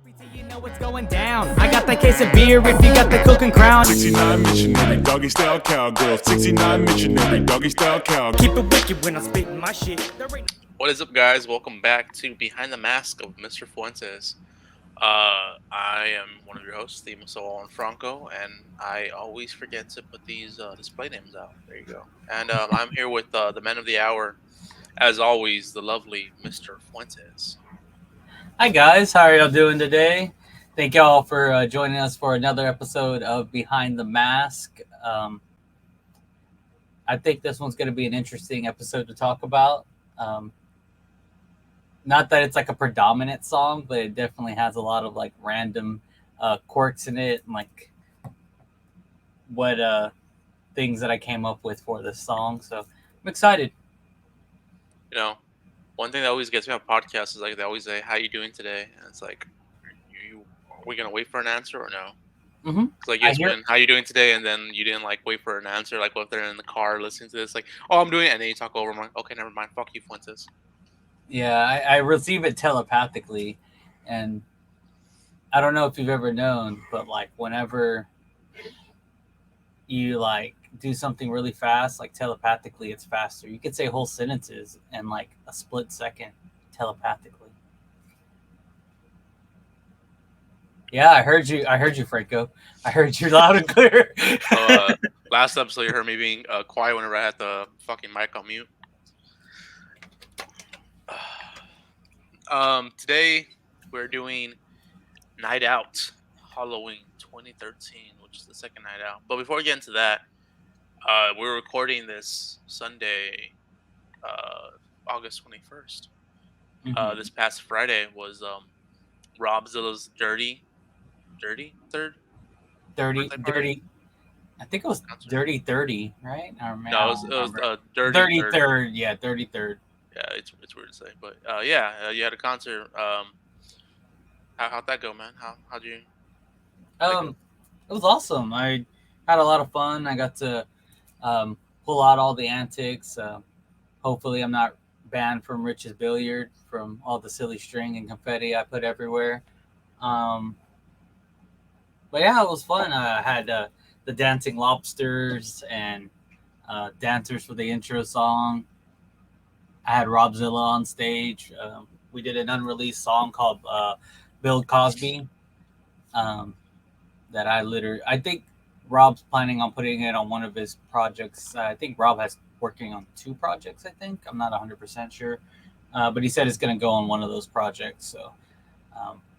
You know what's going down. I got that case of beer if you got the cooking crown. 69 missionary, doggy style cowgirl. 69 missionary, doggy style cowgirl. Keep it wicked when I'm spitting my shit. What is up, guys? Welcome back to Behind the Mask of Mr. Fuentes. I am one of your hosts, Fuentes Franco, and I always forget to put these display names out. There you go. And I'm here with the man of the hour, as always, the lovely Mr. Fuentes. Hi guys, how are y'all doing today? Thank y'all for joining us for another episode of Behind the Mask. I think this one's going to be an interesting episode to talk about. Not that it's like a predominant song, but it definitely has a lot of like random quirks in it and like what things that I came up with for this song. So I'm excited. You know, one thing that always gets me on podcasts is like they always say, "How you doing today?" And it's like, are we gonna wait for an answer or no? Mm-hmm. It's like it's been, "How you doing today?" And then you didn't like wait for an answer. Like if they're in the car listening to this, like, "Oh, I'm doing it," and then you talk over. I'm like, "Okay, never mind. Fuck you, Fuentes." Yeah, I receive it telepathically, and I don't know if you've ever known, but like whenever you like do something really fast, like telepathically, it's faster. You could say whole sentences in like a split second telepathically. Yeah, I heard you, Franco. I heard you loud and clear. Last episode, you heard me being quiet whenever I had the fucking mic on mute. Today we're doing Nightout Halloween 2013, which is the second night out. But before we get into that, we're recording this Sunday, August 21st. Mhm. This past Friday was Robzilla's dirty third. 30. I think it was Concert. Dirty 30, right? No, it was dirty 33rd. Yeah, 33rd. Yeah, it's weird to say, but yeah, you had a concert. How'd that go, man? How'd you? It was awesome. I had a lot of fun. I got to pull out all the antics. Hopefully, I'm not banned from Rich's Billiard from all the silly string and confetti I put everywhere. But yeah, it was fun. I had the dancing lobsters and dancers for the intro song. I had Robzilla on stage. We did an unreleased song called Bill Cosby. That I think Rob's planning on putting it on one of his projects. I think Rob has working on 2 projects. I think I'm not 100% sure, but he said it's going to go on one of those projects. So,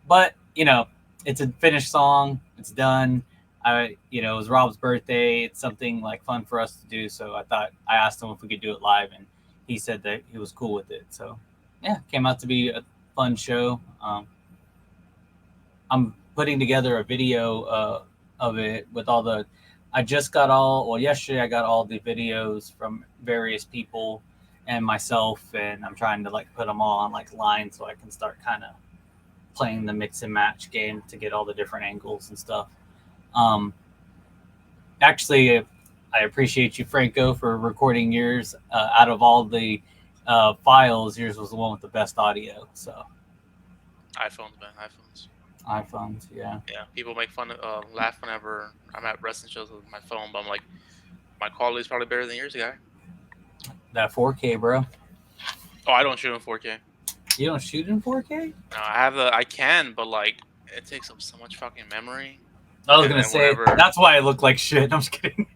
but you know, it's a finished song. It's done. It was Rob's birthday. It's something like fun for us to do. So I asked him if we could do it live, and he said that he was cool with it. So yeah, came out to be a fun show. I'm putting together a video of it with all the. Yesterday I got all the videos from various people and myself, and I'm trying to like put them all on like line so I can start kind of playing the mix and match game to get all the different angles and stuff. Actually, I appreciate you, Franco, for recording yours. Out of all the files, yours was the one with the best audio. So iPhones, man, iPhones, yeah. Yeah, people make fun, laugh whenever I'm at wrestling shows with my phone, but I'm like, my quality is probably better than yours, guy. That 4K, bro. Oh, I don't shoot in 4K. You don't shoot in 4K? No, I can, but like, it takes up so much fucking memory. I was gonna say that's why I look like shit. I'm just kidding.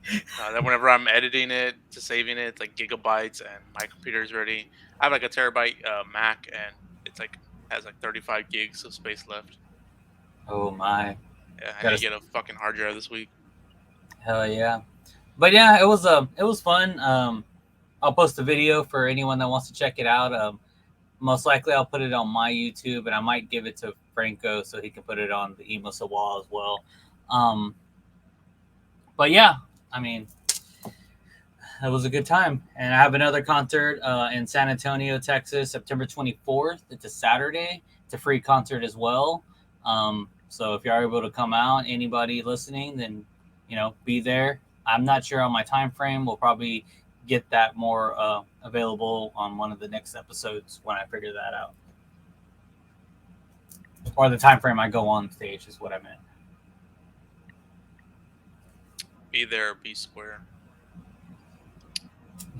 Then whenever I'm editing it to saving it, it's like gigabytes, and my computer's ready. I have like a terabyte Mac, and it's like has like 35 gigs of space left. Oh my! Yeah, I need to get a fucking hard drive this week. Hell yeah! But yeah, it was fun. I'll post a video for anyone that wants to check it out. Most likely, I'll put it on my YouTube, and I might give it to Franco so he can put it on the Emo Sawal as well. But yeah, I mean, it was a good time. And I have another concert in San Antonio, Texas, September 24th. It's a Saturday. It's a free concert as well. So if you're able to come out, anybody listening, then, be there. I'm not sure on my time frame. We'll probably get that more available on one of the next episodes when I figure that out. or the time frame I go on stage is what I meant. Be there, be square.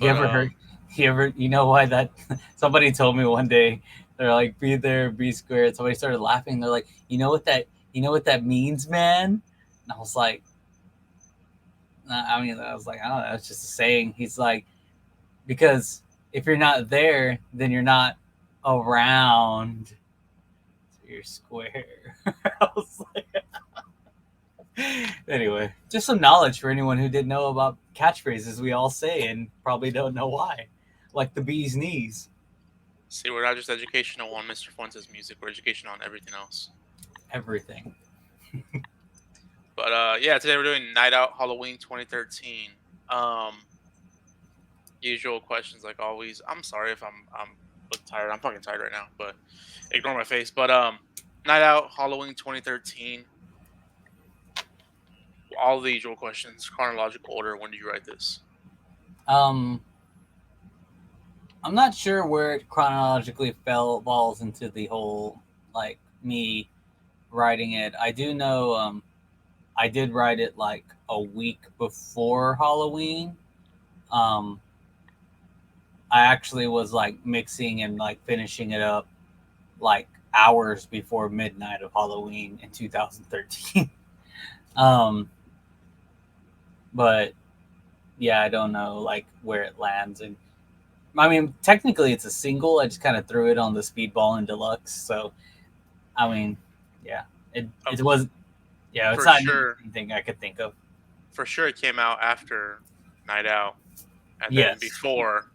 You ever heard? You know why that? Somebody told me one day. They're like, "Be there, be square." Somebody started laughing. They're like, "You know what that means, man?" And I was like, I don't know. It's just a saying. He's like, because if you're not there, then you're not around. So you're square. I was like, anyway, just some knowledge for anyone who didn't know about catchphrases we all say and probably don't know why, like the bee's knees. See, we're not just educational on Mr. Fuentes' music; we're educational on everything else. Everything. But yeah, today we're doing Nightout Halloween 2013. Usual questions like always. I'm sorry if I'm look tired. I'm fucking tired right now, but ignore my face. But Nightout Halloween 2013. All the usual questions, chronological order. When did you write this? I'm not sure where it chronologically falls into the whole like me writing it. I do know I did write it like a week before Halloween. I actually was like mixing and like finishing it up like hours before midnight of Halloween in 2013. But yeah, I don't know like where it lands. And I mean, technically it's a single. I just kind of threw it on the Speedball and Deluxe. So I mean, yeah, it was, yeah, it's For not sure. anything I could think of. For sure, it came out after Night Out, and Yes. then before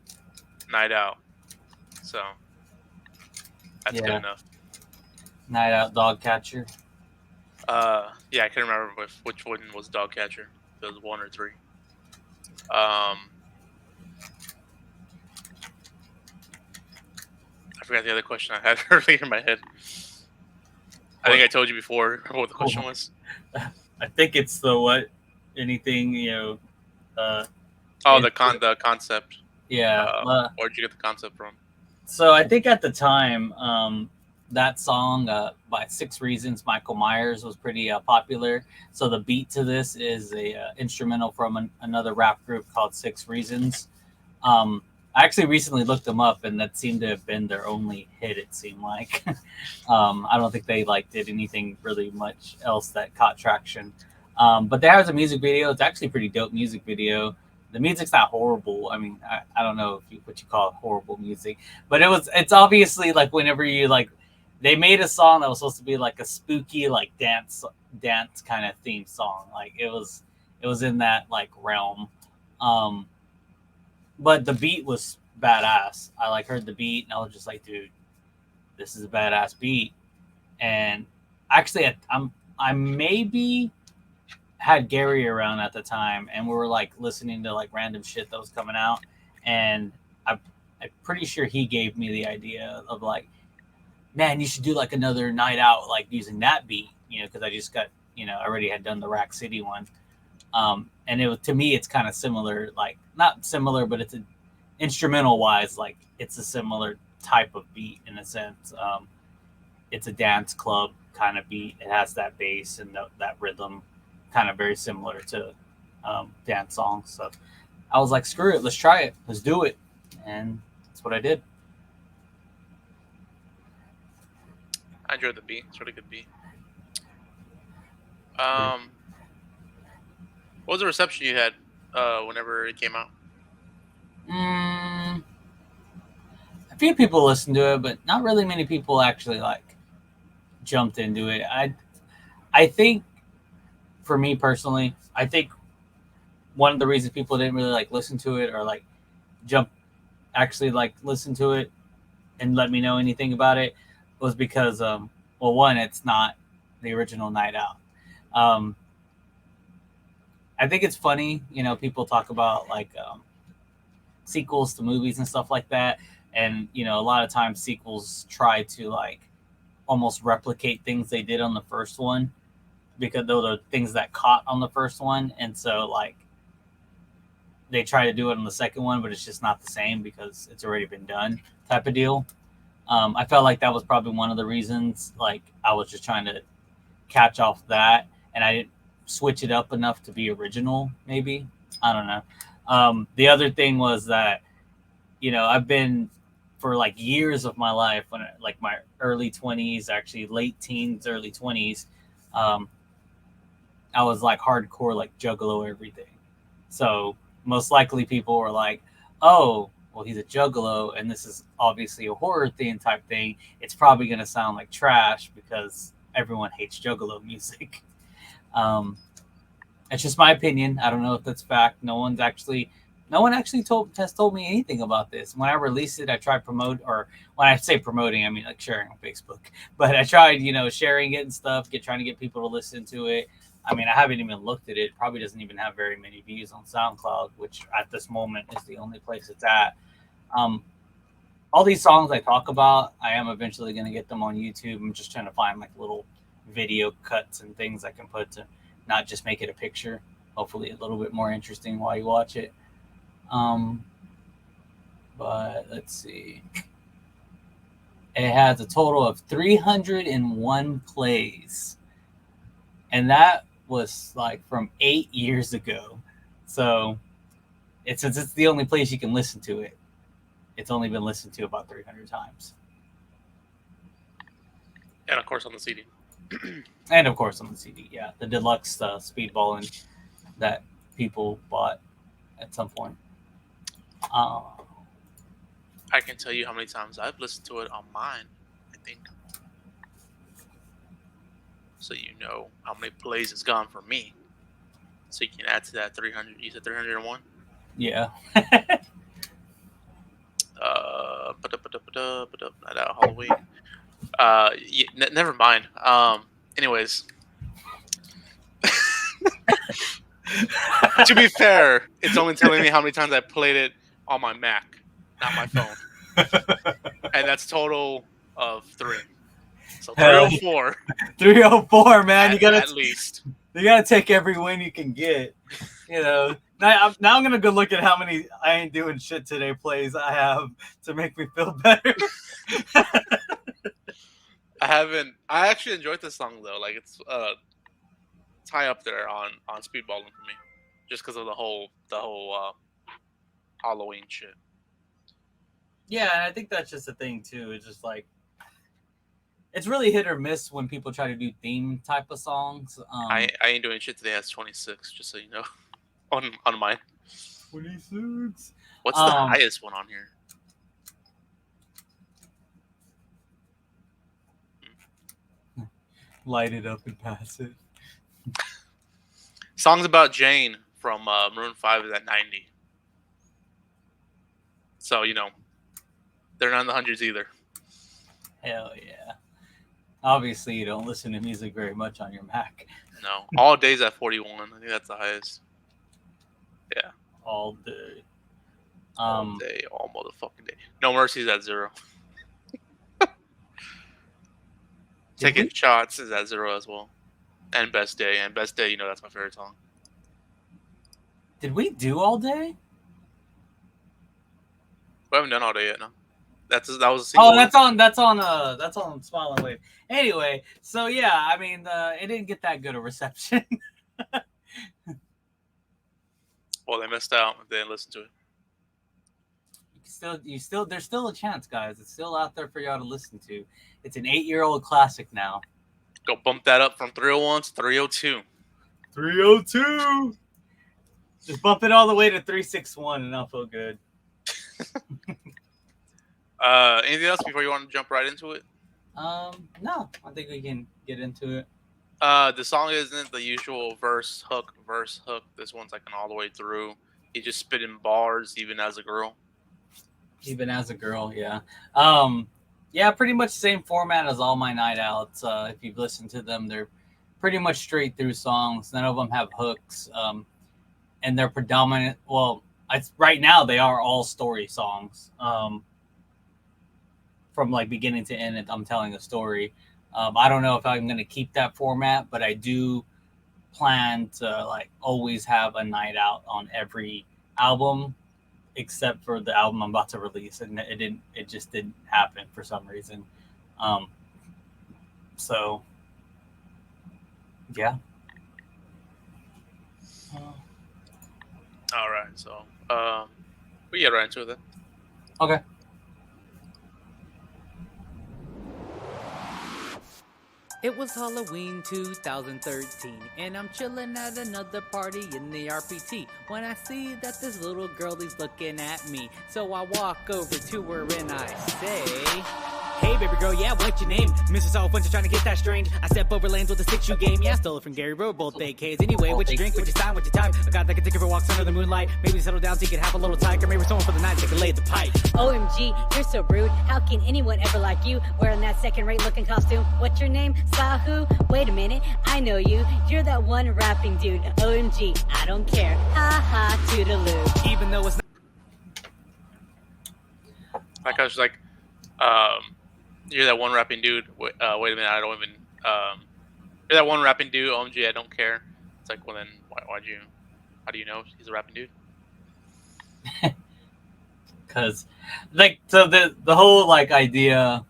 Night Out. So that's good Yeah. enough. Night Out Dog Catcher. Yeah, I can't remember which one was Dog Catcher. If it was 1 or 3. I forgot the other question I had earlier in my head. I think I told you before what the question was. I think it's the what? Anything, Oh, the concept. Yeah. Where'd you get the concept from? So I think at the time, that song by 6 Reasons, Michael Myers, was pretty popular. So the beat to this is a instrumental from another rap group called 6 Reasons. I actually recently looked them up, and that seemed to have been their only hit. It seemed like I don't think they like did anything really much else that caught traction. But there has a music video. It's actually a pretty dope music video. The music's not horrible. I mean, I don't know what you call horrible music, but it's obviously like whenever you like, they made a song that was supposed to be like a spooky like dance kind of theme song. Like it was in that like realm. But the beat was badass. I like heard the beat and I was just like, dude, this is a badass beat. And actually, I maybe had Gary around at the time, and we were like listening to like random shit that was coming out, and I'm pretty sure he gave me the idea of like, man, you should do like another night out like using that beat, because I just got already had done the Rack City one, and it was, to me it's kind of similar, like not similar, but it's instrumental wise, like it's a similar type of beat in a sense. It's a dance club kind of beat. It has that bass and that rhythm, kind of very similar to dance songs. So I was like, screw it, let's try it, let's do it, and that's what I did. I enjoyed the beat. It's a really good beat. What was the reception you had whenever it came out? A few people listened to it, but not really many people actually like jumped into it. I think for me personally, I think one of the reasons people didn't really like listen to it or like actually like listen to it and let me know anything about it was because well, one, it's not the original Night Out. I think it's funny, people talk about like sequels to movies and stuff like that, and a lot of times sequels try to like almost replicate things they did on the first one, because those are things that caught on the first one, and so like they try to do it on the second one, but it's just not the same because it's already been done, type of deal. I felt like that was probably one of the reasons. Like I was just trying to catch off that, and I didn't switch it up enough to be original. Maybe I don't know. The other thing was that I've been for like years of my life like my early 20s, actually late teens, early 20s. Um, I was like hardcore, like juggalo everything. So most likely people were like, "Oh, well, he's a juggalo, and this is obviously a horror theme type thing. It's probably going to sound like trash because everyone hates juggalo music." Um, it's just my opinion. I don't know if that's fact. No one actually has told me anything about this. When I released it, I tried promote, or when I say promoting, I mean like sharing on Facebook. But I tried, sharing it and stuff, trying to get people to listen to it. I mean, I haven't even looked at it. Probably doesn't even have very many views on SoundCloud, which at this moment is the only place it's at. Um, all these songs I talk about, I am eventually going to get them on YouTube. I'm just trying to find like little video cuts and things I can put to not just make it a picture. Hopefully, a little bit more interesting while you watch it. But let's see. It has a total of 301 plays, and that was like from 8 years ago. So since it's the only place you can listen to it, it's only been listened to about 300 times. And of course on the CD. And of course on the CD, yeah, the deluxe speedballing that people bought at some point. I can tell you how many times I've listened to it on mine, I think. So you know how many plays it's gone for me. So you can add to that 300. You said 301? Yeah. Nightout Halloween. Never mind. Anyways. To be fair, it's only telling me how many times I played it on my Mac, not my phone. And that's total of 3. So 304. 304, man. At least. You gotta take every win you can get. Now I'm gonna go look at how many I ain't doing shit today plays I have to make me feel better. I actually enjoyed this song though. Like it's high up there on speedballing for me, just because of the whole Halloween shit. Yeah, and I think that's just the thing too. It's just like it's really hit or miss when people try to do theme type of songs. I ain't doing shit today. That's 26, just so you know, on mine. 26. What's the highest one on here? Light it up and pass it. Songs About Jane from Maroon 5 is at 90. So, they're not in the hundreds either. Hell yeah. Obviously, you don't listen to music very much on your Mac. No. All Day's at 41. I think that's the highest. Yeah. All day. All day, all motherfucking day. No Mercy's at 0. Taking Shots is at 0 as well. And Best Day. And Best Day, that's my favorite song. Did we do All Day? We haven't done All Day yet, no. That was a single. Oh, that's on Smile and Wave. Anyway, so yeah, I mean, it didn't get that good a reception. Well, they missed out if they didn't listen to it. There's still a chance, guys. It's still out there for y'all to listen to. It's an 8-year-old classic now. Go bump that up from 301 to 302. 302. Just bump it all the way to 361, and I'll feel good. Anything else before you want to jump right into it? No, I think we can get into it. The song isn't the usual verse hook. This one's like an all the way through. He just spitting bars even as a girl. Even as a girl, yeah. Yeah, pretty much the same format as all my night outs. If you've listened to them, they're pretty much straight through songs. None of them have hooks. And they're predominant. Well, right now they are all story songs. From like beginning to end, I'm telling a story. I don't know if I'm going to keep that format, but I do plan to like always have a night out on every album. except for the album I'm about to release, and it just didn't happen for some reason. So yeah. All right, so we get right into it then. Okay. It was Halloween 2013, and I'm chilling at another party in the RPT when I see that this little girl is looking at me. So I walk over to her and I say, "Hey baby girl, yeah, what's your name?" Mr. So Fuentes trying to get that strange. I step over lanes with a 6-shoe game. Yeah, I stole it from Gary Road, both AKs. Anyway, what you drink, what you sign, what you type? I got like a ticket for walks under the moonlight. Maybe settle down so you can have a little tyke, or maybe someone for the night so can lay the pipe. OMG, you're so rude. How can anyone ever like you? Wearing that second-rate looking costume. What's your name? Sahu? Wait a minute, I know you. You're that one rapping dude. OMG, I don't care. Ha ha, toodaloo. Even though it's not. Like I was like, you're that one rapping dude. Wait a minute, I don't even. You're that one rapping dude. OMG, I don't care. It's like, well then, how do you know he's a rapping dude? Because like, so the whole like idea,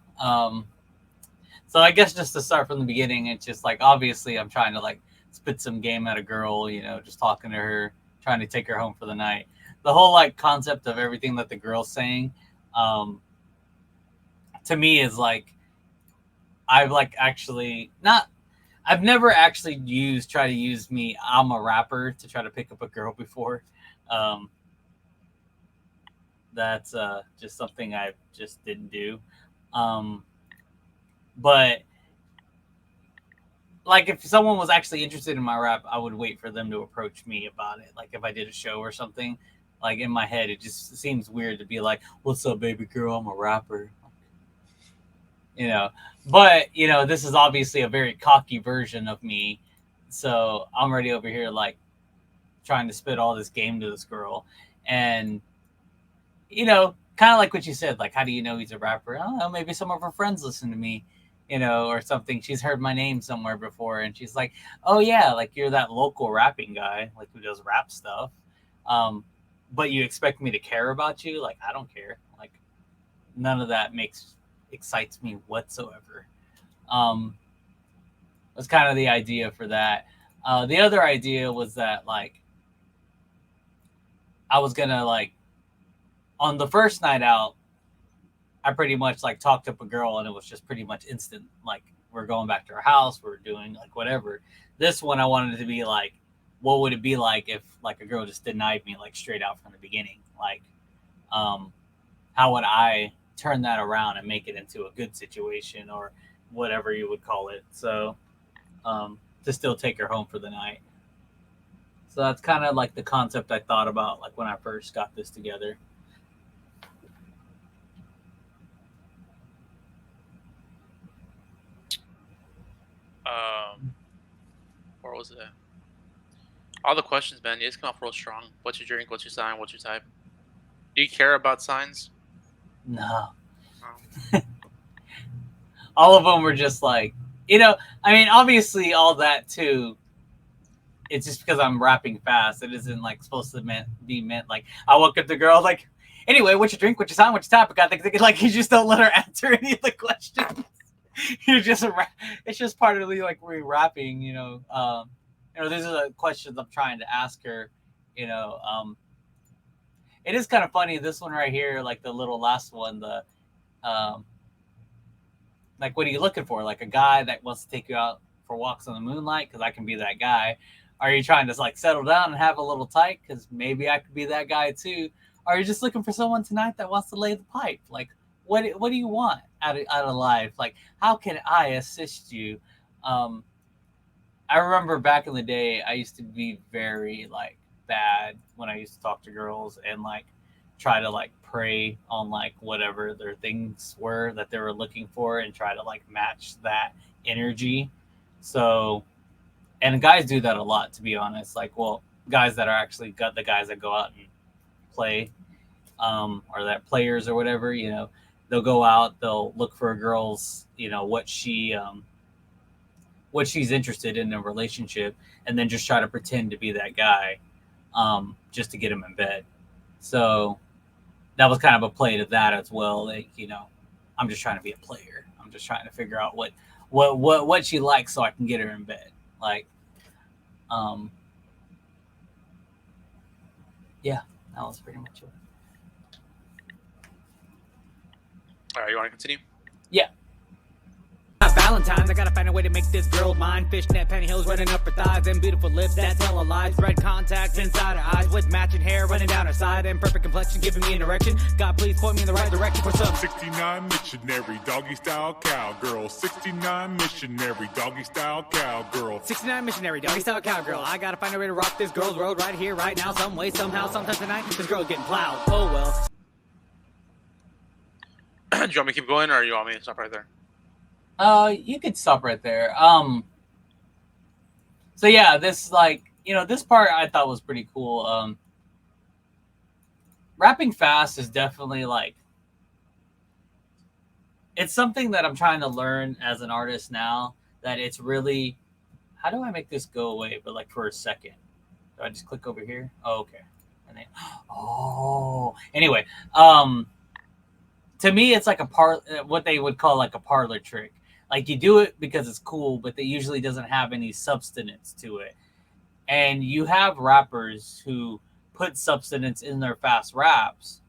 so I guess just to start from the beginning, it's just like, obviously I'm trying to like spit some game at a girl, you know, just talking to her, trying to take her home for the night. The whole like concept of everything that the girl's saying, to me is like, I've never actually try to use me, I'm a rapper, to try to pick up a girl before. That's just something I just didn't do. But like, if someone was actually interested in my rap, I would wait for them to approach me about it. Like if I did a show or something, like in my head, it just seems weird to be like, "What's up, baby girl? I'm a rapper." You know, but you know, this is obviously a very cocky version of me. So I'm already over here like trying to spit all this game to this girl. And you know, kind of like what you said, like, how do you know he's a rapper? I don't know, maybe some of her friends listen to me, you know, or something. She's heard my name somewhere before, and she's like, "Oh yeah, like you're that local rapping guy, like who does rap stuff. But you expect me to care about you? Like, I don't care. Like, none of that excites me whatsoever." Was kind of the idea for that. The other idea was that like I was gonna like, on the first night out, I pretty much like talked up a girl, and it was just pretty much instant. Like, we're going back to her house, we're doing like whatever. This one, I wanted it to be like, what would it be like if like a girl just denied me like straight out from the beginning? Like, how would I turn that around and make it into a good situation, or whatever you would call it? So, to still take her home for the night. So that's kind of like the concept I thought about like when I first got this together. Where was it? All the questions, man. You just come off real strong. What's your drink? What's your sign? What's your type? Do you care about signs? No. No. All of them were just like, you know, I mean, obviously all that too, it's just because I'm rapping fast. It isn't like supposed to be meant like, I woke up the girl like, "Anyway, what's your drink? What's your sign? What's your type?" I got like, you just don't let her answer any of the questions. You just, it's just part of the like we rapping, you know. You know, these are the questions I'm trying to ask her. You know, it is kind of funny. This one right here, like the little last one, the like, what are you looking for? Like a guy that wants to take you out for walks on the moonlight, because I can be that guy. Are you trying to like settle down and have a little tight, because maybe I could be that guy too? Are you just looking for someone tonight that wants to lay the pipe? Like, what do you want out of life? Like, how can I assist you? I remember back in the day, I used to be very like bad when I used to talk to girls and like try to like prey on like whatever their things were that they were looking for and try to like match that energy. So, and guys do that a lot, to be honest. Like, well, guys that are actually got the guys that go out and play, or that players or whatever, you know, they'll go out, they'll look for a girl's, you know, what she's interested in a relationship, and then just try to pretend to be that guy, just to get him in bed. So that was kind of a play to that as well. Like, you know, I'm just trying to be a player. I'm just trying to figure out what she likes so I can get her in bed. Like, yeah, that was pretty much it. All right, you want to continue? Yeah. Valentine's, I gotta find a way to make this girl mine. Fishnet pantyhose running up her thighs and beautiful lips that tell her lies. Red contacts inside her eyes with matching hair running down her side and perfect complexion giving me an erection. God, please point me in the right direction for some 69 missionary doggy style cowgirl. 69 missionary doggy style cowgirl. 69 missionary doggy style cowgirl. I gotta find a way to rock this girl's road right here, right now, some way, somehow, sometime tonight. This girl's getting plowed. Oh well. Do you want me to keep going, or you want me to stop right there? You could stop right there. So yeah, this, like, you know, this part I thought was pretty cool. Rapping fast is definitely, like, it's something that I'm trying to learn as an artist now, that it's really, how do I make this go away, but like for a second? Do I just click over here? Oh, okay. And then, anyway, to me, it's like what they would call like a parlor trick. Like, you do it because it's cool, but it usually doesn't have any substance to it. And you have rappers who put substance in their fast raps.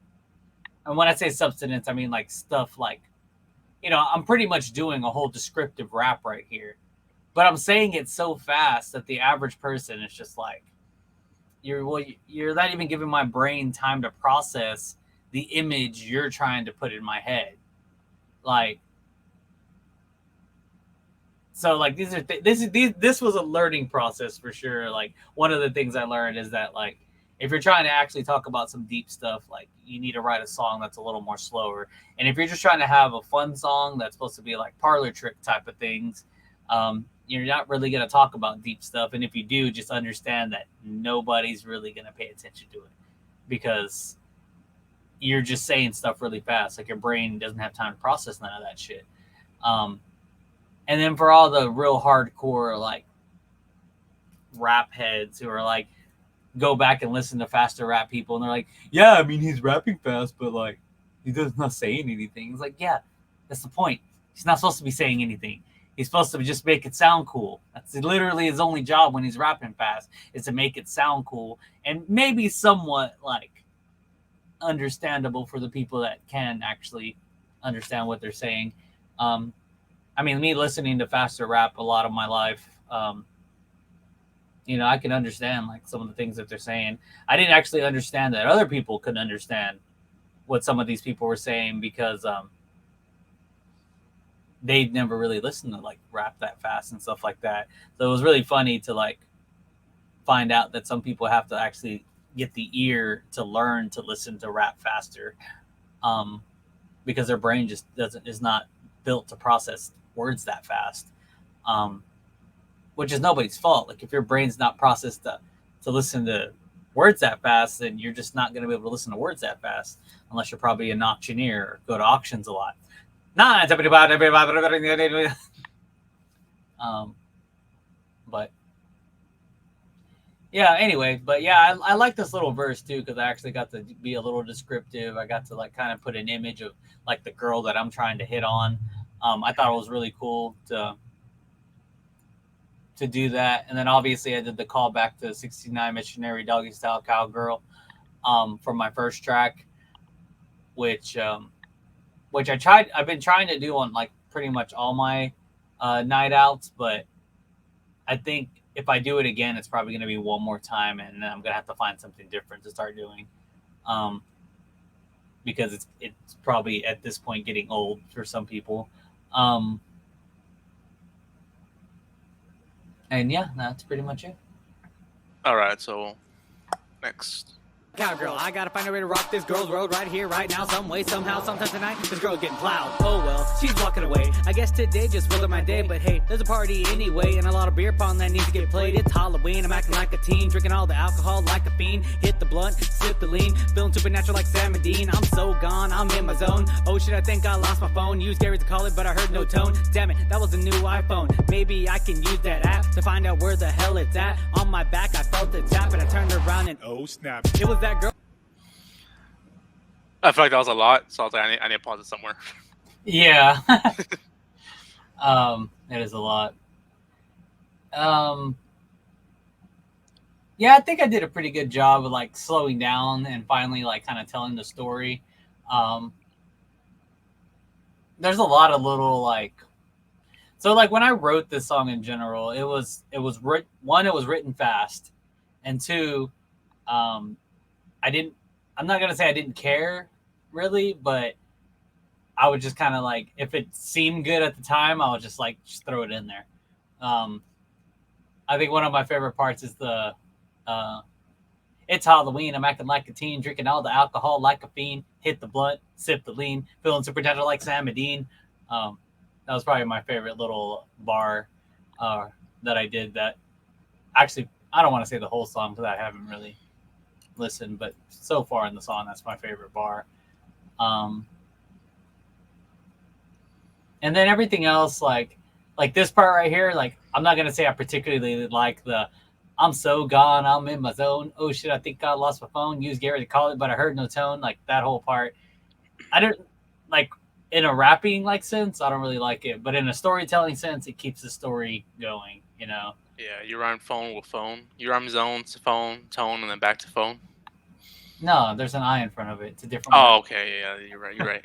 And when I say substance, I mean like stuff like, you know, I'm pretty much doing a whole descriptive rap right here. But I'm saying it so fast that the average person is just like, you're not even giving my brain time to process the image you're trying to put in my head. Like, so like this was a learning process for sure. Like, one of the things I learned is that, like, if you're trying to actually talk about some deep stuff, like, you need to write a song that's a little more slower. And if you're just trying to have a fun song that's supposed to be like parlor trick type of things, you're not really going to talk about deep stuff. And if you do, just understand that nobody's really going to pay attention to it, because you're just saying stuff really fast. Like, your brain doesn't have time to process none of that shit. And then for all the real hardcore, like, rap heads who are like, go back and listen to faster rap people, and they're like, yeah, I mean, he's rapping fast, but like, he does not saying anything. It's like, yeah, that's the point. He's not supposed to be saying anything. He's supposed to just make it sound cool. That's literally his only job when he's rapping fast, is to make it sound cool and maybe somewhat like understandable for the people that can actually understand what they're saying. I mean, me listening to faster rap a lot of my life, you know, I can understand like some of the things that they're saying. I didn't actually understand that other people couldn't understand what some of these people were saying, because they'd never really listened to like rap that fast and stuff like that. So it was really funny to like find out that some people have to actually get the ear to learn to listen to rap faster, because their brain just is not built to process words that fast, which is nobody's fault. Like, if your brain's not processed to listen to words that fast, then you're just not going to be able to listen to words that fast, unless you're probably an auctioneer or go to auctions a lot. But yeah, anyway, but yeah, I like this little verse too, because I actually got to be a little descriptive. I got to like kind of put an image of like the girl that I'm trying to hit on. I thought it was really cool to do that. And then obviously I did the callback to 69 Missionary Doggy Style Cowgirl from my first track, which I've been trying to do on like pretty much all my night outs, but I think if I do it again, it's probably going to be one more time, and then I'm going to have to find something different to start doing, because it's probably at this point getting old for some people. And yeah, that's pretty much it. All right, so next. Cowgirl, I gotta find a way to rock this girl's road right here, right now, some way, somehow, sometime tonight. This girl's getting plowed. Oh well, she's walking away. I guess today just wasn't my day, but hey, there's a party anyway, and a lot of beer pong that needs to get played. It's Halloween, I'm acting like a teen, drinking all the alcohol like a fiend. Hit the blunt, sip the lean, feeling supernatural like Sam and Dean. I'm so gone, I'm in my zone. Oh shit, I think I lost my phone. Used Gary to call it, but I heard no tone. Damn it, that was a new iPhone. Maybe I can use that app to find out where the hell it's at. On my back, I felt the tap, and I turned around and Oh snap. it was that girl. I feel like that was a lot, so I was like, I need to pause it somewhere. Yeah. It is a lot. Um, yeah, I think I did a pretty good job of like slowing down and finally like kind of telling the story. Um, there's a lot of little like, so like when I wrote this song in general, it was one, it was written fast, and two, um, I didn't. I'm not gonna say I didn't care really, but I would just kind of like if it seemed good at the time, I would just like just throw it in there. Um, I think one of my favorite parts is the uh, it's Halloween. I'm acting like a teen, drinking all the alcohol like a fiend. Hit the blunt, sip the lean, feeling super gentle like Sam and Dean. That was probably my favorite little bar that I did. That actually, I don't want to say the whole song because I haven't really listened, but so far in the song, that's my favorite bar. Um, and then everything else, like this part right here, like I'm not gonna say I particularly like the I'm so gone, I'm in my zone. Oh shit, I think I lost my phone. Use Gary to call it, but I heard no tone. Like that whole part, I don't like in a rapping like sense. I don't really like it, but in a storytelling sense, it keeps the story going. You know? Yeah, you rhyme phone with phone. You rhyme zone to phone, tone, and then back to phone. No, there's an I in front of it. It's a different word. Oh, okay, yeah, you're right. You're right.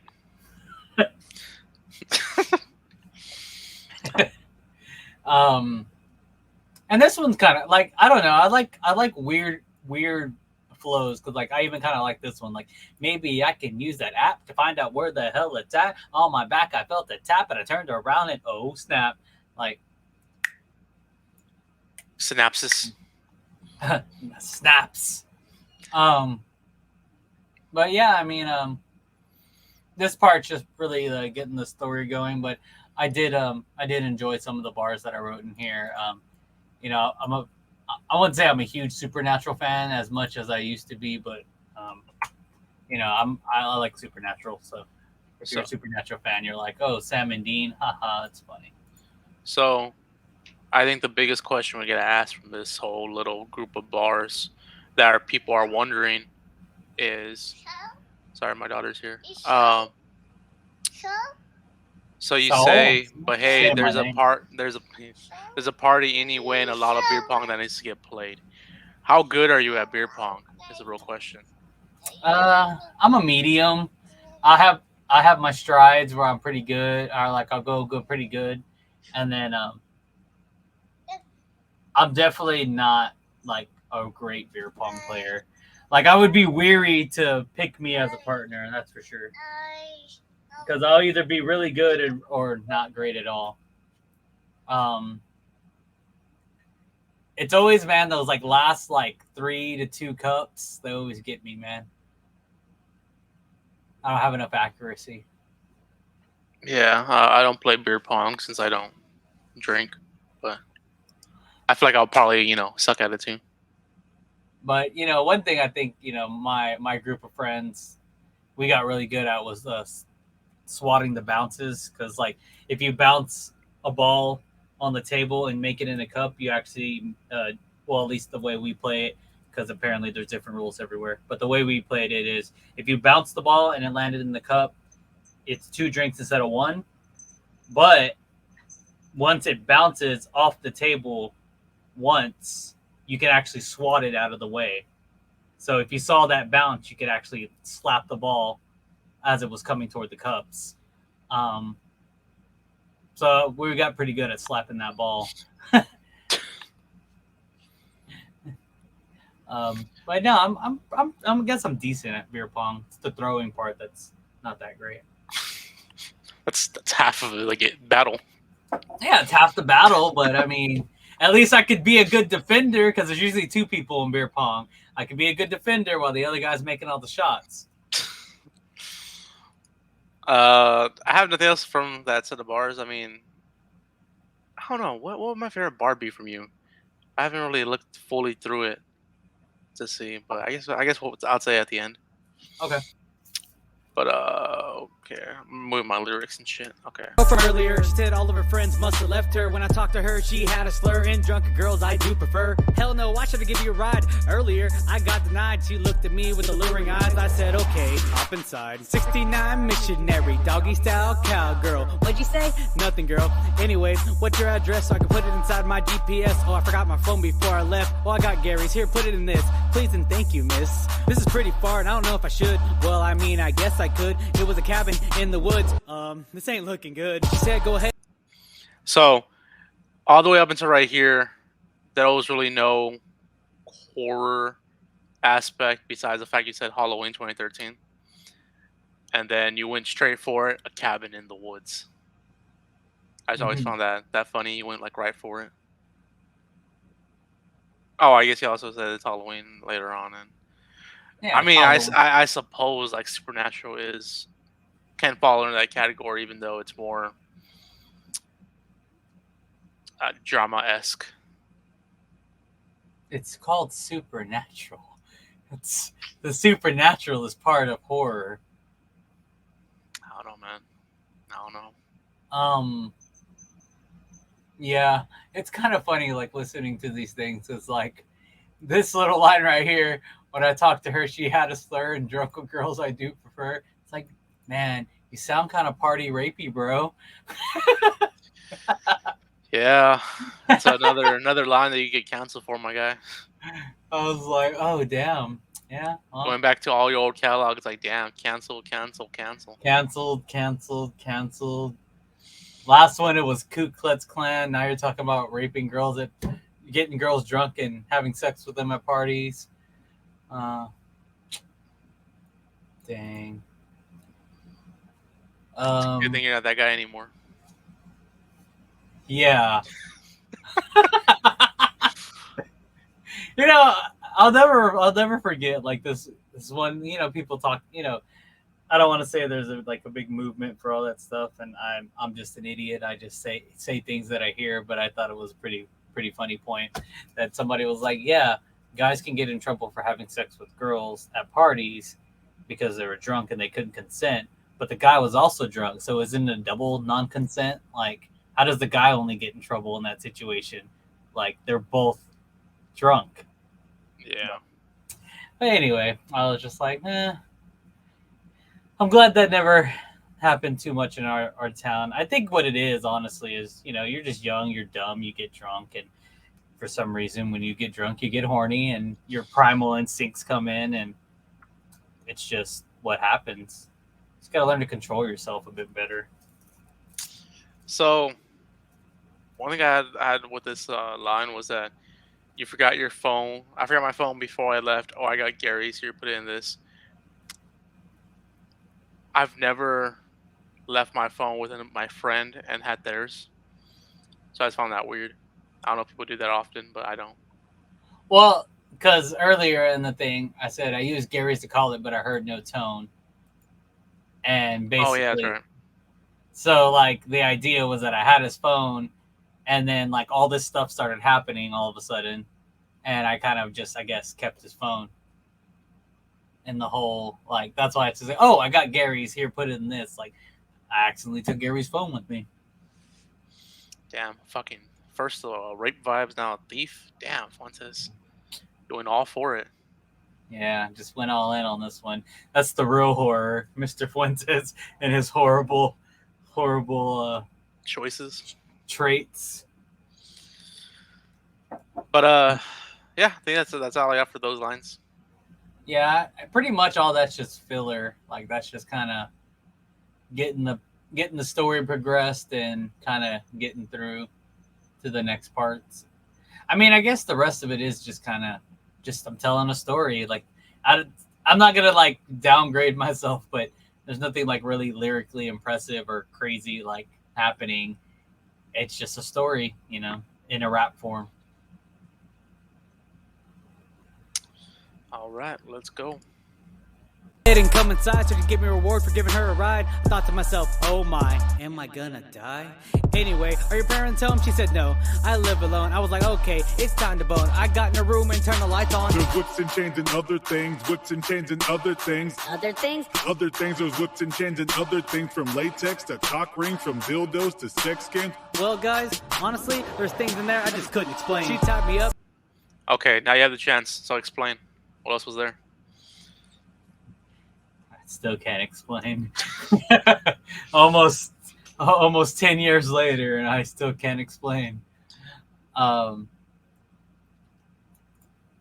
And this one's kind of like I don't know. I like weird flows because like I even kind of like this one. Like maybe I can use that app to find out where the hell it's at. On my back, I felt a tap and I turned around and oh snap! Like Synapses. snaps. But yeah, I mean, this part's just really getting the story going. But I did enjoy some of the bars that I wrote in here. You know, I wouldn't say I'm a huge Supernatural fan as much as I used to be, but you know, I like Supernatural. So if you're a Supernatural fan, you're like, oh, Sam and Dean, haha, it's funny. So, I think the biggest question we get asked from this whole little group of bars that people are wondering is, sorry, my daughter's here. So you say, but hey, Say my name. there's a party anyway, and a lot of beer pong that needs to get played. How good are you at beer pong? Is a real question. I'm a medium. I have my strides where I'm pretty good, or like I'll go pretty good, and then I'm definitely not like a great beer pong player. Like I would be weary to pick me as a partner, that's for sure. Because I'll either be really good or not great at all. Um, it's always man those like last like 3 to 2 cups. They always get me, man. I don't have enough accuracy. Yeah, I don't play beer pong since I don't drink, but I feel like I'll probably suck at it too. But you know, one thing I think my group of friends we got really good at was swatting the bounces because like if you bounce a ball on the table and make it in a cup, you actually well at least the way we play it because apparently there's different rules everywhere. But the way we played it is if you bounce the ball and it landed in the cup, it's 2 drinks instead of 1. But once it bounces off the table once, you can actually swat it out of the way. So if you saw that bounce, you could actually slap the ball as it was coming toward the cups. So we got pretty good at slapping that ball. But no, I guess I'm decent at beer pong. It's the throwing part that's not that great. That's half of it, like battle. Yeah, it's half the battle, but I mean, at least I could be a good defender because there's usually 2 people in beer pong. I could be a good defender while the other guy's making all the shots. I have nothing else from that set of bars. I mean, I don't know what would my favorite bar be from you. I haven't really looked fully through it to see, but I guess what I'll say at the end. Okay. But Okay, I'm moving my lyrics and shit. Okay. From earlier, she said all of her friends must have left her. When I talked to her, she had a slur, and drunken girls I do prefer. Hell no, why should I give you a ride? Earlier, I got denied. She looked at me with alluring eyes. I said, okay, hop inside. 69 missionary, doggy style cowgirl. What'd you say? Nothing, girl. Anyways, what's your address so I can put it inside my GPS? Oh, I forgot my phone before I left. Oh, I got Gary's. Here, put it in this. Please and thank you, miss. This is pretty far, and I don't know if I should. Well, I mean, I guess I could. It was a cabin in the woods. This ain't looking good. She said, go ahead. So, all the way up until right here, there was really no horror aspect besides the fact you said Halloween 2013. And then you went straight for it, a cabin in the woods. I just always found that funny. You went like right for it. Oh, I guess you also said it's Halloween later on. And Yeah, I mean, Halloween. I suppose like Supernatural can fall into that category, even though it's more drama-esque. It's called Supernatural. It's the supernatural is part of horror. I don't know, man. I don't know. Yeah, it's kind of funny, like listening to these things. It's like this little line right here. When I talked to her, she had a slur, and drunken girls I do prefer. It's like, man, you sound kind of party rapey, bro. Yeah, it's another line that you get canceled for, my guy. I was like, oh damn, yeah. Well, Going back to all your old catalog, it's like, damn, cancel. canceled. Last one, it was Ku Klux Klan. Now you're talking about raping girls, getting girls drunk and having sex with them at parties. Dang. Good thing you're not that guy anymore. Yeah. You know, I'll never forget like this one. You know, people talk. You know, I don't want to say there's a big movement for all that stuff, and I'm just an idiot. I just say things that I hear, but I thought it was a pretty funny point that somebody was like, yeah, guys can get in trouble for having sex with girls at parties because they were drunk and they couldn't consent, but the guy was also drunk, so isn't it a double non-consent? Like, how does the guy only get in trouble in that situation? Like, they're both drunk. Yeah. But anyway, I was just like, I'm glad that never happened too much in our town. I think what it is, honestly, is, you know, you're just young, you're dumb, you get drunk, and for some reason, when you get drunk, you get horny, and your primal instincts come in, and it's just what happens. You just gotta learn to control yourself a bit better. So, one thing I had with this line was that you forgot your phone. I forgot my phone before I left. Oh, I got Gary's. Here, put it in this. I've never left my phone with my friend and had theirs. So I just found that weird. I don't know if people do that often, but I don't. Well, because earlier in the thing, I said I used Gary's to call it, but I heard no tone. And basically, Oh, yeah, that's right. So, like, the idea was that I had his phone, and then, like, all this stuff started happening all of a sudden, and I kind of just, I guess, kept his phone. And the whole, like, that's why I had to say, oh, I got Gary's, here, put it in this. Like, I accidentally took Gary's phone with me. Damn, fucking first rape vibes, now a thief. Damn, Fuentes doing all for it. Yeah, just went all in on this one. That's the real horror, Mr. Fuentes and his horrible Choices. traits. But yeah, I think that's all I got for those lines. Yeah, pretty much all that's just filler. Like, that's just kind of getting the story progressed and kind of getting through to the next parts. I mean, I guess the rest of it is just kind of just I'm telling a story. Like, I'm not gonna like downgrade myself, but there's nothing like really lyrically impressive or crazy like happening. It's just a story, you know, in a rap form. All right, let's go. Didn't come inside so she give me a reward for giving her a ride. I thought to myself, oh my, am I gonna die? Anyway, are your parents home? She said no, I live alone. I was like, okay, it's time to bone. I got in a room and turned the lights on. There's whips and chains and other things, whips and chains and other things. Other things? Other things, there's whips and chains and other things, from latex to cock rings, from dildos to sex skins. Well, guys, honestly, there's things in there I just couldn't explain. She tied me up. Okay, now you have the chance. So explain. What else was there? Still can't explain. almost 10 years later, and I still can't explain.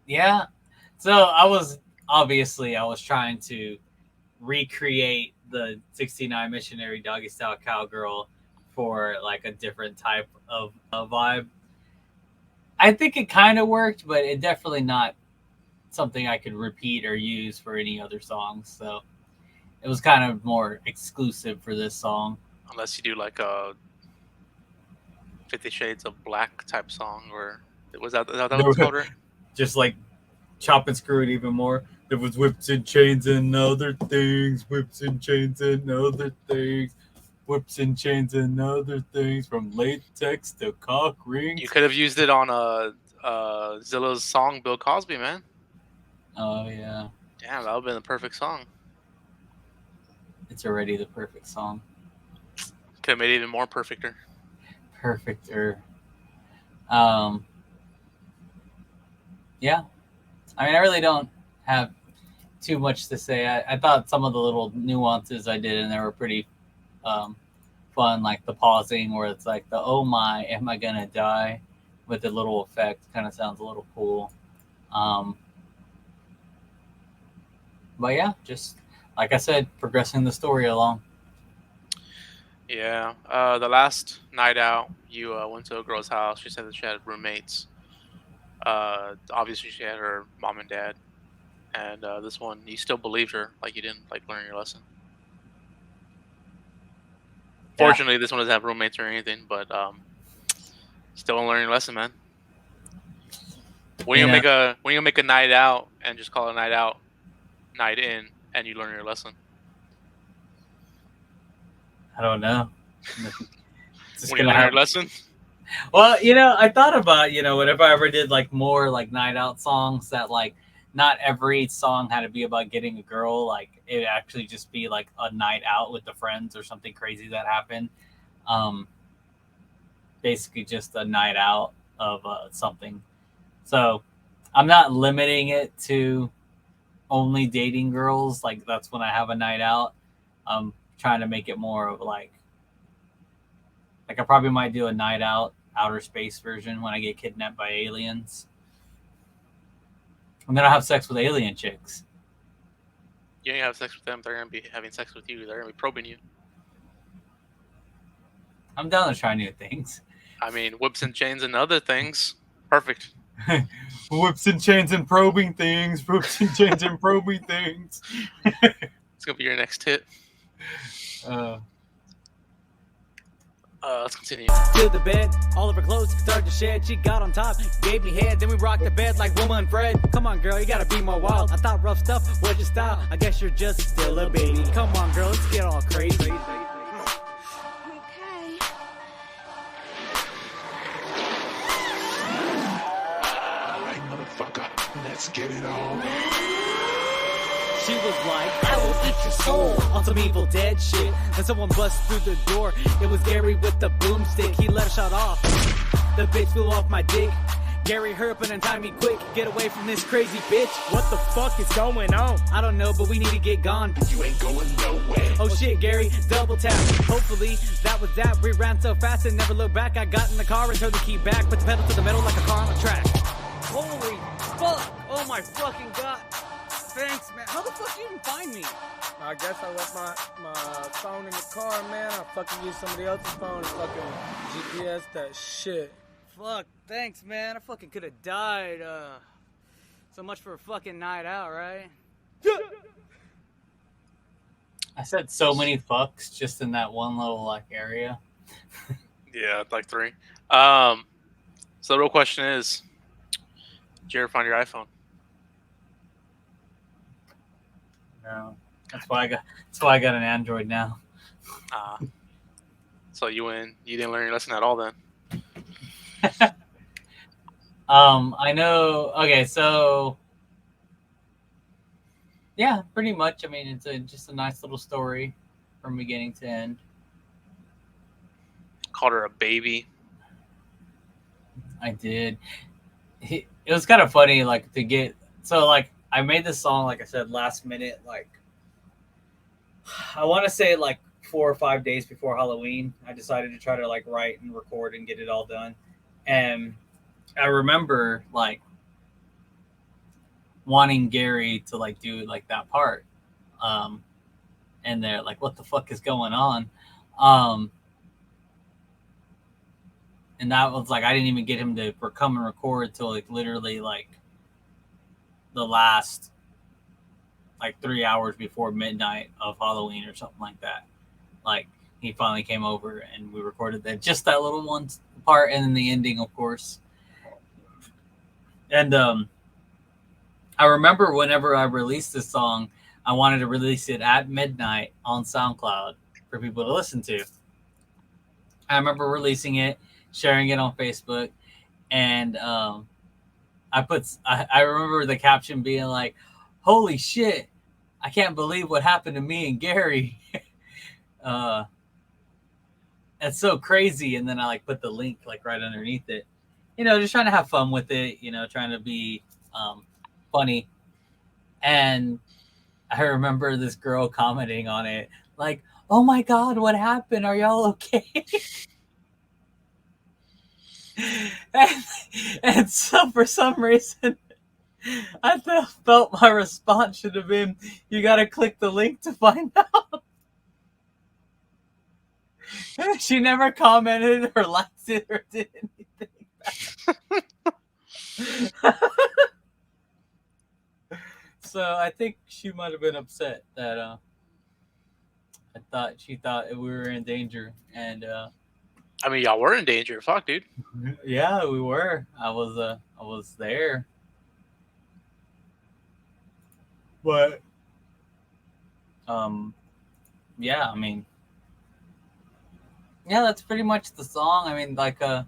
Yeah. So I was trying to recreate the 69 missionary doggy style cowgirl for like a different type of vibe. I think it kind of worked, but it definitely not something I could repeat or use for any other songs. So it was kind of more exclusive for this song. Unless you do like a 50 Shades of Black type song, or was that what it's called? Right? Just like chop and screw it even more. There was whips and chains and other things, whips and chains and other things, whips and chains and other things, from latex to cock rings. You could have used it on Zilla's song Bill Cosby, man. Oh yeah. Damn, that would have been the perfect song. It's already the perfect song. Could have made it even more perfecter. Perfecter. Yeah. I mean, I really don't have too much to say. I thought some of the little nuances I did in there were pretty fun, like the pausing where it's like the oh my, am I gonna die, with the little effect. Kind of sounds a little cool. But yeah, just like I said, progressing the story along. Yeah. The last night out, you went to a girl's house. She said that she had roommates. Obviously, she had her mom and dad. And this one, you still believed her, like you didn't like learn your lesson. Yeah. Fortunately, this one doesn't have roommates or anything, but still don't learn your lesson, man. When you make a night out and just call it a night out, night in, and you learn your lesson? I don't know. When you learn your lesson? Well, I thought about, what if I ever did like more like night out songs that like not every song had to be about getting a girl. Like it actually just be like a night out with the friends or something crazy that happened. Basically just a night out of something. So I'm not limiting it to only dating girls. Like that's when I have a night out. I'm trying to make it more of like I probably might do a night out outer space version when I get kidnapped by aliens. And then I'll have sex with alien chicks. You ain't have sex with them, they're gonna be having sex with you. They're gonna be probing you. I'm down to try new things. I mean, whips and chains and other things. Perfect. Whips and chains and probing things. Whips and chains and probing things. It's gonna be your next hit. Let's continue. To the bed, all of her clothes started to shed. She got on top, gave me head, then we rocked the bed like Wilma and Fred. Come on, girl, you gotta be more wild. I thought rough stuff was your style. I guess you're just still a baby. Come on, girl, let's get all crazy. Okay. Alright, motherfucker, let's get it on. She was like, I will eat your soul on some Evil Dead shit. Then someone bust through the door. It was Gary with the boomstick. He let a shot off. The bitch flew off my dick. Gary, hurry up and untie me quick. Get away from this crazy bitch. What the fuck is going on? I don't know, but we need to get gone. You ain't going nowhere. Oh shit, Gary, double tap. Hopefully, that was that. We ran so fast and never looked back. I got in the car and turned the key back. Put the pedal to the metal like a car on a track. Holy fuck. Oh my fucking god. Thanks, man. How the fuck did you even find me? I guess I left my phone in the car, man. I fucking used somebody else's phone to fucking GPS that shit. Fuck, thanks, man. I fucking could have died. So much for a fucking night out, right? I said so many fucks just in that one little like area. Yeah, like 3. So the real question is, did you ever find your iPhone? No. That's why I got an Android now. So you didn't learn your lesson at all then. I know. Okay, so yeah, pretty much. I mean, it's just a nice little story from beginning to end. Called her a baby. I did. It was kind of funny, like to get so like I made this song, like I said, last minute. Like I want to say like 4 or 5 days before Halloween, I decided to try to like write and record and get it all done. And I remember like wanting Gary to like do like that part. And they're like, what the fuck is going on? And that was like, I didn't even get him to come and record till like literally like the last like 3 hours before midnight of Halloween or something like that. Like he finally came over and we recorded that, just that little one part, and then the ending, of course. And I remember whenever I released this song, I wanted to release it at midnight on SoundCloud for people to listen to. I remember releasing it, sharing it on Facebook, and I remember the caption being like, "Holy shit, I can't believe what happened to me and Gary." That's so crazy. And then I like put the link like right underneath it, just trying to have fun with it, trying to be funny. And I remember this girl commenting on it like, "Oh my God, what happened? Are y'all okay?" and so for some reason, I felt my response should have been, "You got to click the link to find out." She never commented or liked it or did anything. So I think she might have been upset that she thought we were in danger. And I mean, y'all were in danger. Fuck, dude. Yeah, we were. I was there. But yeah, I mean, yeah, that's pretty much the song. I mean, like it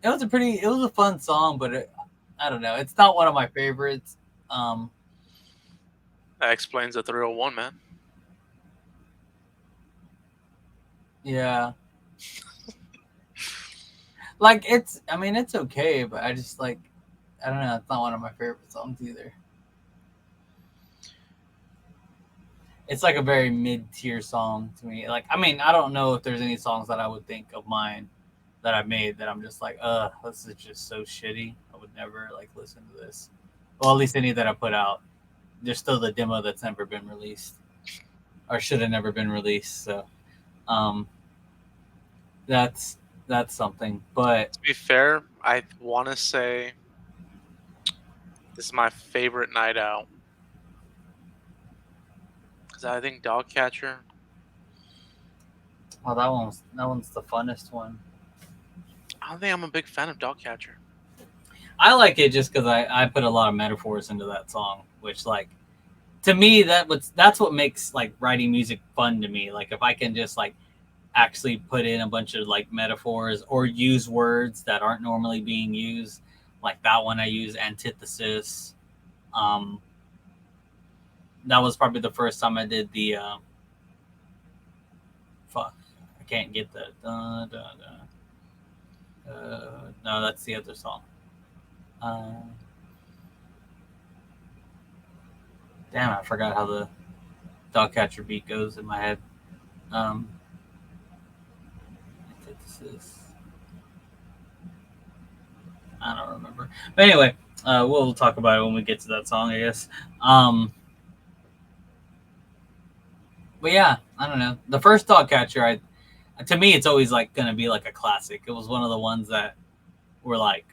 was a fun song, but I don't know, it's not one of my favorites. That explains the 301, man. Yeah. Like it's okay, but I just like, I don't know, it's not one of my favorite songs either. It's like a very mid-tier song to me. Like, I mean, I don't know if there's any songs that I would think of mine that I've made that I'm just like, this is just so shitty. I would never like listen to this. Well, at least any that I put out. There's still the demo that's never been released, or should have never been released. So, that's something. But to be fair, I want to say this is my favorite Night Out. Because I think Dogcatcher. Well, that one's the funnest one. I don't think I'm a big fan of Dogcatcher. I like it just because I put a lot of metaphors into that song, which like to me that's what makes like writing music fun to me. Like if I can just like actually put in a bunch of like metaphors or use words that aren't normally being used, like that one I use antithesis. That was probably the first time I did the fuck. I can't get the no, that's the other song. Damn, I forgot how the Dogcatcher beat goes in my head. Antithesis. I don't remember. But anyway, we'll talk about it when we get to that song, I guess. But yeah, I don't know. The first Dogcatcher, to me, it's always like gonna be like a classic. It was one of the ones that were like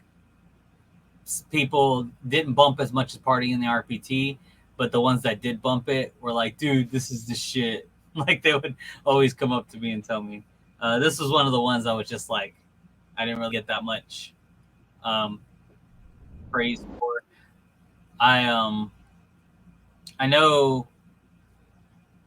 people didn't bump as much as Party in the RPT, but the ones that did bump it were like, dude, this is the shit. Like they would always come up to me and tell me. This was one of the ones I was just like, I didn't really get that much praise for. I know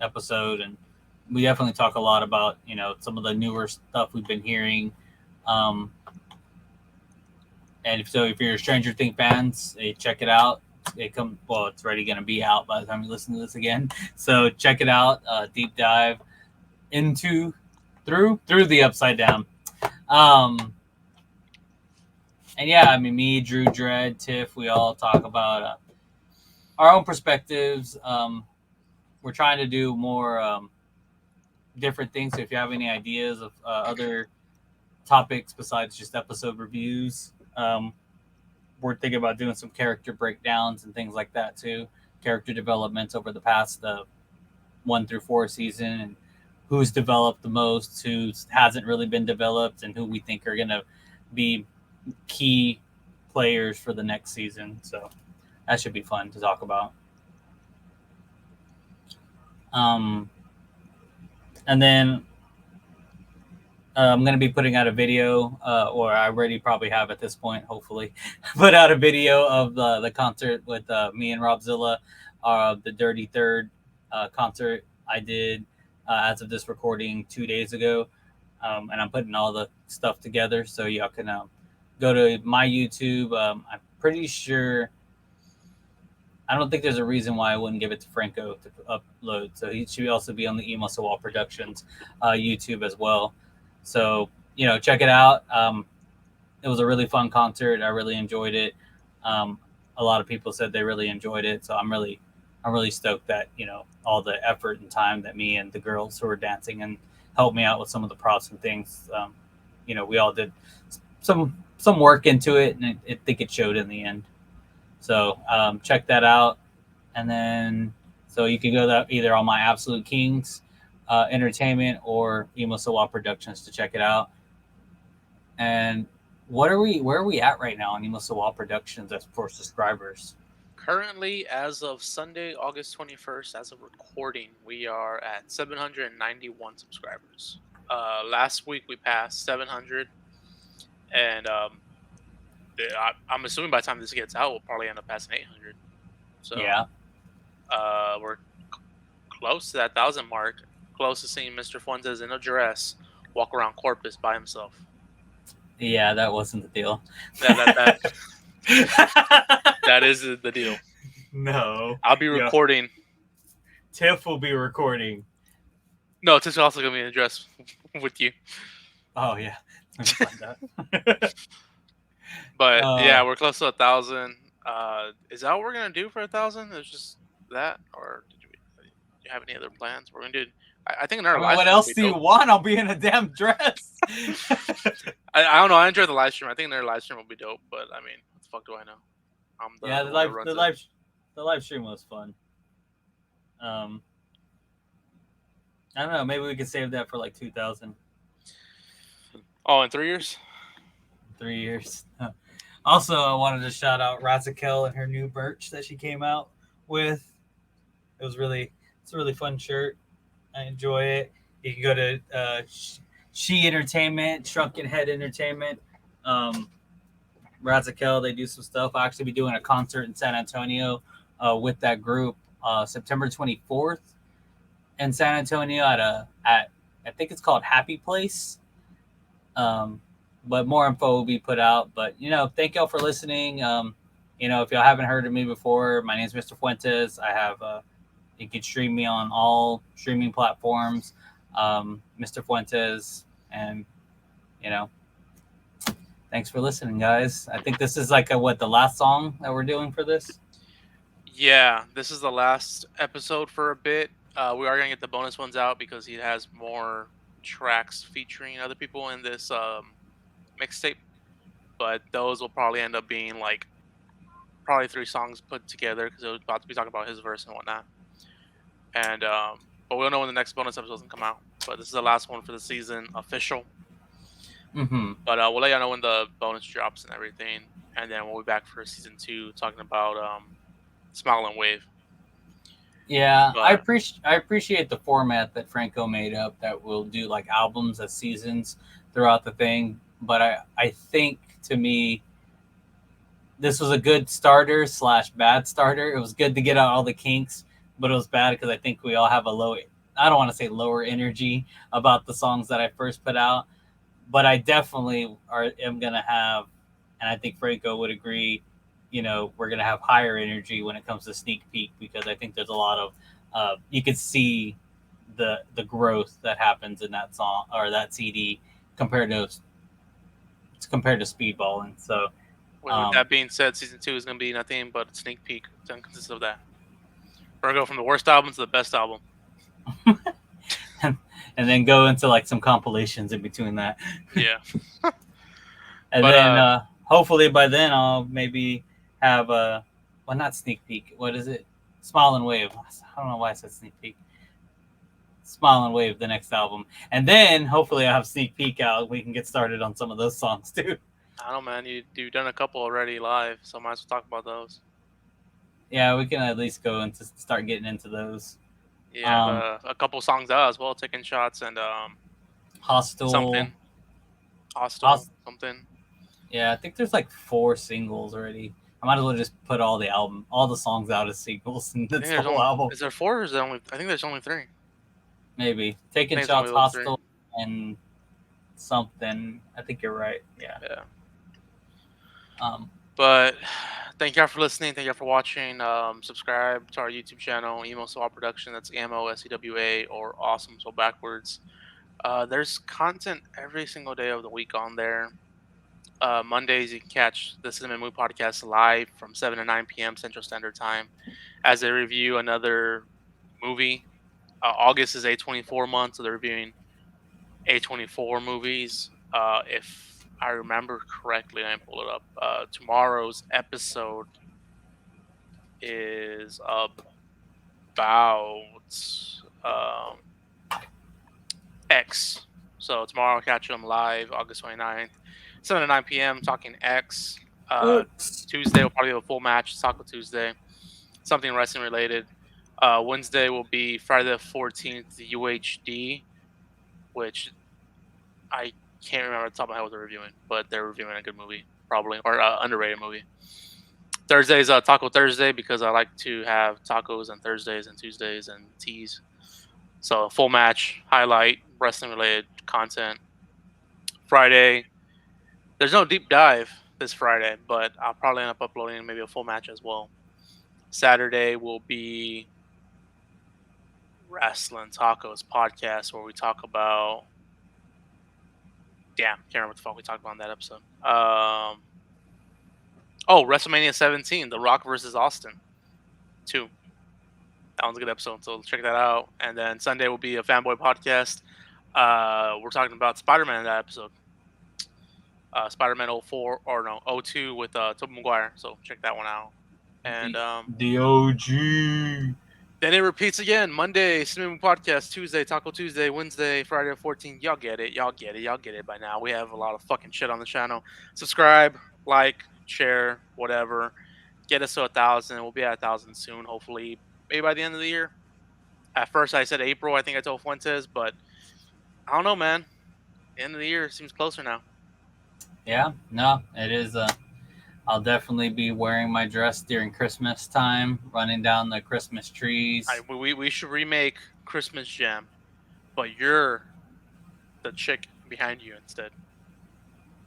episode, and we definitely talk a lot about some of the newer stuff we've been hearing. And if you're Stranger Things fans, check it out. It's already going to be out by the time you listen to this again. So check it out. Deep dive into through the Upside Down. And yeah, I mean, me, Drew, Dredd, Tiff, we all talk about our own perspectives. We're trying to do more different things. So if you have any ideas of other topics besides just episode reviews, we're thinking about doing some character breakdowns and things like that too. Character developments over the past 1 through 4 season, and who's developed the most, who hasn't really been developed, and who we think are going to be key players for the next season. So that should be fun to talk about. And then I'm going to be putting out a video, or I already probably have at this point, hopefully, put out a video of the concert with me and Robzilla, the Dirty Third concert I did as of this recording 2 days ago. And I'm putting all the stuff together so y'all can go to my YouTube. I'm pretty sure, I don't think there's a reason why I wouldn't give it to Franco to upload. So he should also be on the Emo Sawal Productions YouTube as well. So, check it out. It was a really fun concert. I really enjoyed it. A lot of people said they really enjoyed it. So I'm really stoked that, all the effort and time that me and the girls who were dancing and helped me out with some of the props and things. We all did some work into it, and I think it showed in the end. So check that out. And then, so you can go to either on my Absolute Kings Entertainment or Emo Sawal Productions to check it out. And where are we at right now on Emo Sawal Productions as for subscribers? Currently, as of Sunday, August 21st, as of recording, we are at 791 subscribers. Last week we passed 700, and I'm assuming by the time this gets out, we'll probably end up passing 800. So yeah, we're close to that 1,000 mark. Close to seeing Mr. Fuentes in a dress walk around Corpus by himself. Yeah, that wasn't the deal. That is the deal. No. I'll be recording. Tiff will be recording. No, Tiff's also going to be in a dress with you. Oh, yeah. Let me find that. But, yeah, we're close to 1,000. Is that what we're going to do for 1,000? It's just that? Or do you have any other plans? We're going to do... I think another live stream. What else do you want? I'll be in a damn dress. I don't know. I enjoyed the live stream. I think another live stream will be dope. But I mean, what the fuck do I know? The live stream was fun. I don't know. Maybe we could save that for like 2,000. Oh, in 3 years? 3 years. Also, I wanted to shout out Razakel and her new merch that she came out with. It's a really fun shirt. I enjoy it. You can go to She Entertainment, Shrunken Head Entertainment. Razakel, they do some stuff. I'll actually be doing a concert in San Antonio with that group September 24th in San Antonio at I think it's called Happy Place. But more info will be put out. But, thank y'all for listening. If y'all haven't heard of me before, my name is Mr. Fuentes. I have you can stream me on all streaming platforms, Mr. Fuentes, and thanks for listening, guys. I think this is like the last song that we're doing for this. Yeah, this is the last episode for a bit. We are gonna get the bonus ones out because he has more tracks featuring other people in this mixtape, but those will probably end up being like probably 3 songs put together because it was about to be talking about his verse and whatnot. And but we don't know when the next bonus episode can come out. But this is the last one for the season, official. Mm-hmm. But we'll let you know when the bonus drops and everything, and then we'll be back for season 2 talking about Smile and Wave. Yeah, but I appreciate the format that Franco made up that we'll do like albums as seasons throughout the thing. But I think to me, this was a good starter / bad starter. It was good to get out all the kinks but it was bad because I think we all have a low. I don't want to say lower energy about the songs that I first put out, but I definitely am gonna have, and I think Franco would agree. We're gonna have higher energy when it comes to sneak peek because I think there's a lot of you could see the growth that happens in that song or that CD compared to Speedballing. So With that being said, season 2 is going to be nothing but a sneak peek. It's going to consist of that. We're going to go from the worst album to the best album. and then go into like some compilations in between that. Yeah. And But, then hopefully by then I'll maybe have not sneak peek. What is it? Smile and Wave. I don't know why I said sneak peek. Smile and Wave, the next album. And then hopefully I'll have sneak peek out. We can get started on some of those songs too. I don't know, man. You've done a couple already live, so I might as well talk about those. Yeah, we can at least go into start getting into those. Yeah, a couple songs out as well, Taking Shots and Hostile. Something. Hostile, something. Yeah, I think there's like 4 singles already. I might as well just put all the songs out as singles and that's the whole album. Is there 4 or is there only? I think there's only 3. Maybe Taking Shots, Hostile, and something. I think you're right. Yeah. But thank y'all for listening. Thank y'all for watching. Subscribe to our YouTube channel, Emo Soul Production. That's Emo SEWA or Awesome Soul backwards. There's content every single day of the week on there. Mondays you can catch the Cinnamon Moon Podcast live from 7 to 9 p.m. Central Standard Time as they review another movie. August is A24 month, so they're reviewing A24 movies. If I remember correctly, I pull it up. Tomorrow's episode is about X. So tomorrow I'll catch them live, August 29th, 7 to 9 p.m. talking X. Tuesday will probably have a full match, Taco Tuesday, something wrestling related. Wednesday will be Friday the 14th, the UHD, which I can't remember off the top of my head what they're reviewing, but they're reviewing a good movie, probably, or underrated movie. Thursday is Taco Thursday because I like to have tacos on Thursdays and Tuesdays and teas. So full match, highlight, wrestling related content. Friday, there's no deep dive this Friday, but I'll probably end up uploading maybe a full match as well. Saturday will be Wrestling Tacos podcast where we talk about can't remember what the fuck we talked about in that episode. WrestleMania 17, The Rock versus Austin 2. That one's a good episode, so check that out. And then Sunday will be a fanboy podcast. We're talking about Spider-Man in that episode. Spider-Man 02 with Tobey Maguire. So check that one out. And the OG. Then it repeats again. Monday, Cinnamon Podcast. Tuesday, Taco Tuesday. Wednesday, Friday the 14th. Y'all get it. Y'all get it by now. We have a lot of fucking shit on the channel. Subscribe, like, share, whatever. Get us to 1,000. We'll be at 1,000 soon, hopefully. Maybe by the end of the year. At first, I said April. I think I told Fuentes, but I don't know, man. The end of the year seems closer now. Yeah, no, it is. I'll definitely be wearing my dress during Christmas time, running down the Christmas trees. We should remake Christmas Jam, but you're the chick behind you instead.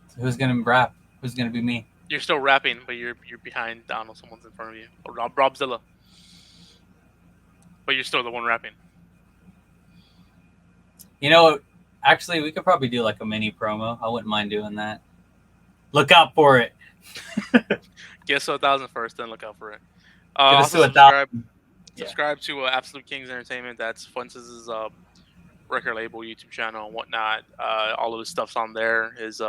So who's gonna rap? Who's gonna be me? You're still rapping, but you're behind Donald. Someone's in front of you. Or Robzilla. But you're still the one rapping. You know, actually, we could probably do like a mini promo. I wouldn't mind doing that. Look out for it. Get to 1,000 first, then look out for it. Also subscribe to Absolute Kings Entertainment. That's Fuentes' record label, YouTube channel, and whatnot. All of his stuff's on there. His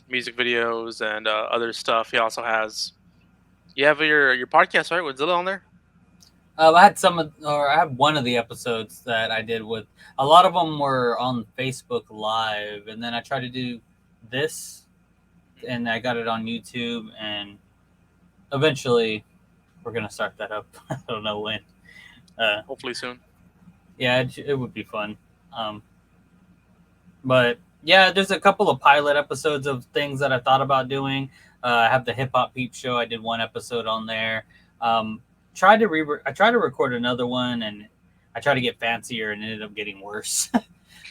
music videos and other stuff. He also has. You have your podcast, right, with Zilla on there? I had one of the episodes that I did with. A lot of them were on Facebook Live, and then I tried to do this, and I got it on YouTube, and eventually we're gonna start that up. I don't know when. Hopefully soon. Yeah, it would be fun. But yeah, there's a couple of pilot episodes of things that I thought about doing. I have the Hip Hop Peep Show. I did one episode on there. tried to record another one, and I tried to get fancier, and it ended up getting worse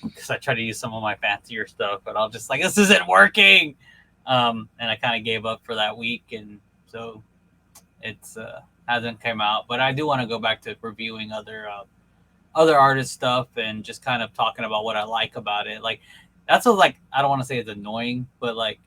because I tried to use some of my fancier stuff, but I'll just like, this isn't working, and I kind of gave up for that week, and so it's hasn't come out. But I do want to go back to reviewing other artist stuff and just kind of talking about what I like about it. Like that's what, like, I don't want to say it's annoying, but like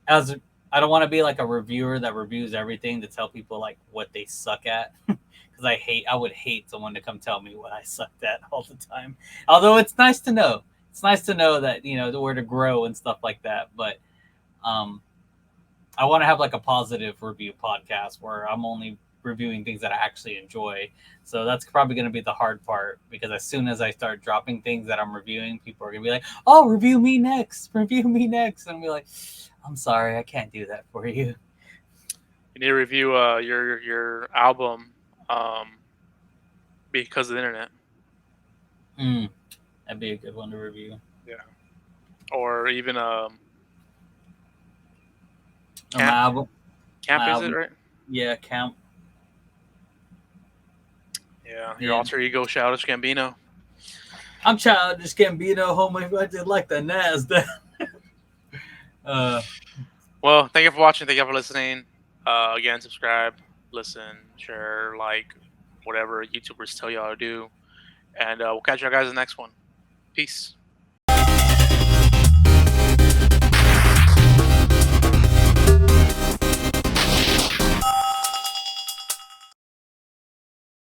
as I don't want to be like a reviewer that reviews everything to tell people like what they suck at. Because I would hate someone to come tell me what I sucked at all the time. Although it's nice to know. It's nice to know that, you know, where to grow and stuff like that. But I want to have like a positive review podcast where I'm only reviewing things that I actually enjoy. So that's probably going to be the hard part, because as soon as I start dropping things that I'm reviewing, people are going to be like, oh, review me next. And I'll be like, I'm sorry, I can't do that for you. You need to review your album because of the internet. That'd be a good one to review. Yeah. Or even My Camp. album. Camp My is album. it, right? Yeah, Camp. Yeah, your alter ego, Childish Gambino. I'm Childish Gambino, homie. I did like the NASDAQ. Well, thank you for watching. Thank you for listening. Again, subscribe, listen, share, like, whatever YouTubers tell y'all to do. And we'll catch you guys in the next one. Peace.